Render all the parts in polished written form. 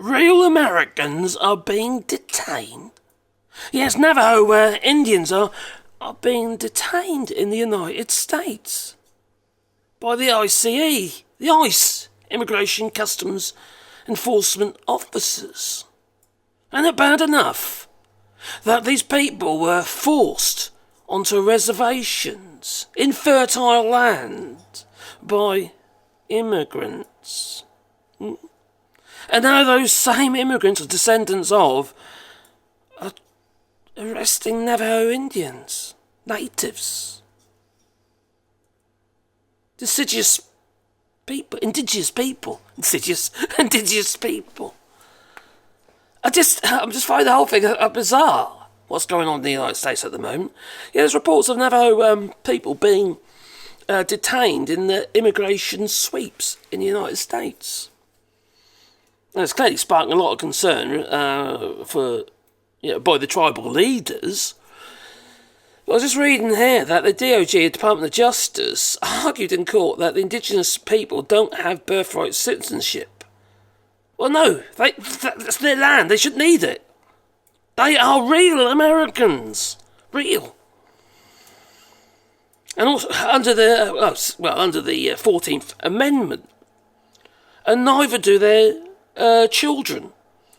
real Americans are being detained. Yes, Navajo Indians are being detained in the United States by the ICE, the ICE, Immigration Customs Enforcement Officers. And it bad enough that these people were forced onto reservations in fertile land by immigrants. And now those same immigrants are descendants of arresting Navajo Indians, natives, indigenous people. I'm just finding the whole thing bizarre. What's going on in the United States at the moment? Yeah, there's reports of Navajo people being detained in the immigration sweeps in the United States. And it's clearly sparking a lot of concern by the tribal leaders. I was just reading here that the DOJ, Department of Justice, argued in court that the Indigenous people don't have birthright citizenship. Well, no, that's their land. They shouldn't need it. They are real Americans. Real. And also under the 14th Amendment. And neither do their children,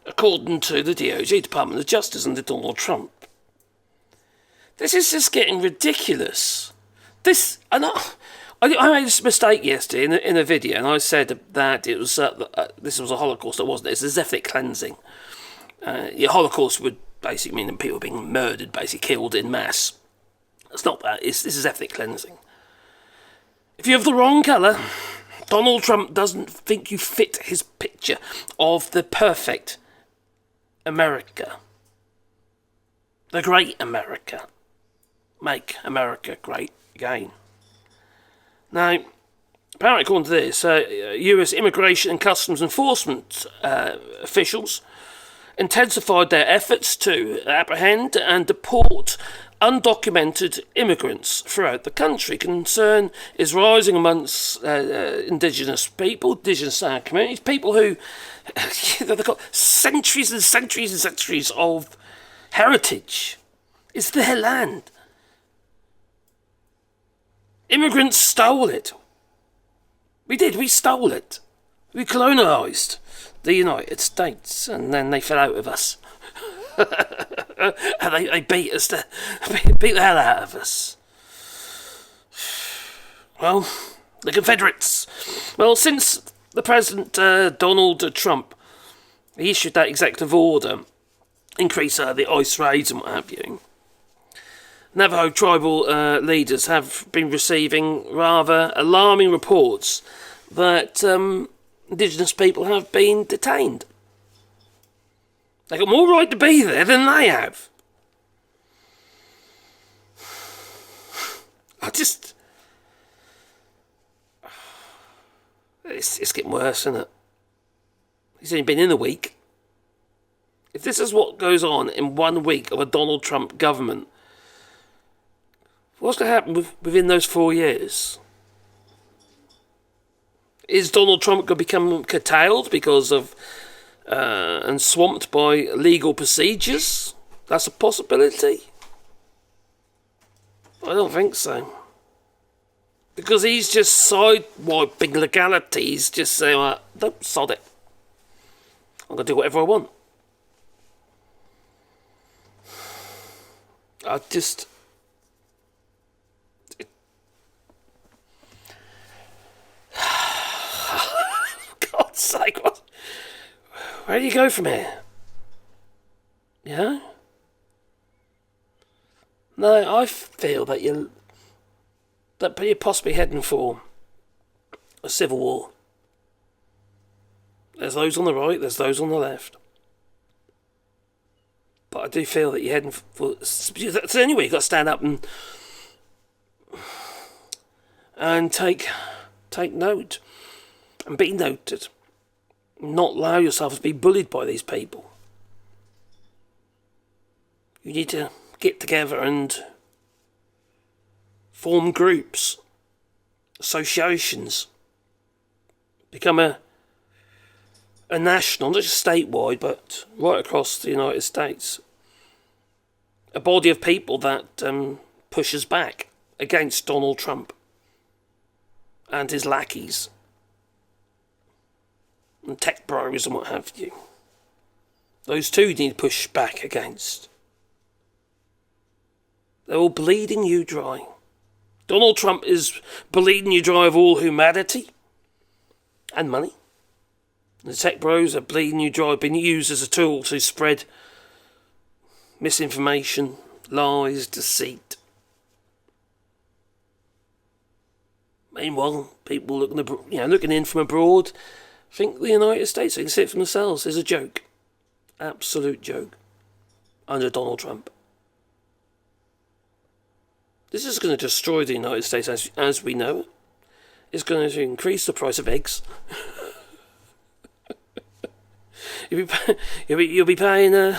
according to the DOJ, Department of Justice, under Donald Trump. This is just getting ridiculous. I made this mistake yesterday in a video, and I said that it was this was a Holocaust. It wasn't. It's a ethnic cleansing. Holocaust would basically mean that people being murdered, basically killed in mass. It's not that. This is ethnic cleansing. If you have the wrong colour, Donald Trump doesn't think you fit his picture of the perfect America. The great America. Make America great again. Now, apparently according to this, US Immigration and Customs Enforcement officials intensified their efforts to apprehend and deport undocumented immigrants throughout the country. Concern is rising amongst Indigenous people, Indigenous communities, people who they've got centuries and centuries and centuries of heritage. It's their land. Immigrants stole it. We stole it. We colonised the United States, and then they fell out of us. And they beat the hell out of us. Well, the Confederates. Well, since the President Donald Trump, he issued that executive order, increase the ICE raids and what have you, Navajo tribal leaders have been receiving rather alarming reports that Indigenous people have been detained. They've got more right to be there than they have. It's getting worse, isn't it? He's only been in a week. If this is what goes on in 1 week of a Donald Trump government, what's going to happen within those 4 years? Is Donald Trump going to become curtailed because of and swamped by legal procedures? That's a possibility. I don't think so. Because he's just sidewiping legalities, just saying, don't sod it. I'm going to do whatever I want. God's sake, what? Where do you go from here? Yeah? No, I feel that you're possibly heading for a civil war. There's those on the right, there's those on the left. But I do feel that you're heading for... So anyway, you've got to stand up and take note and be noted. Not allow yourself to be bullied by these people. You need to get together and form groups, associations, become a a national, not just statewide, but right across the United States, a body of people that pushes back against Donald Trump and his lackeys and tech bros and what have you. Those two need to push back against. They're all bleeding you dry. Donald Trump is bleeding you dry of all humanity and money. The tech bros are bleeding you dry, being used as a tool to spread misinformation, lies, deceit. Meanwhile, people looking in from abroad think the United States, they can see it for themselves, is a joke. Absolute joke. Under Donald Trump. This is going to destroy the United States as we know it. It's going to increase the price of eggs. You'll be paying €12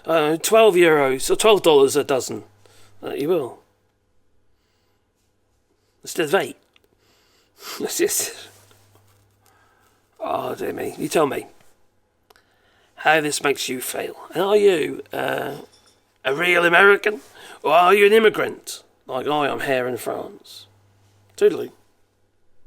or $12 a dozen. You will. Instead of 8. That's just... Oh dear me. You tell me how this makes you feel. And are you a real American? Or are you an immigrant? Like I am here in France. Toodaloo.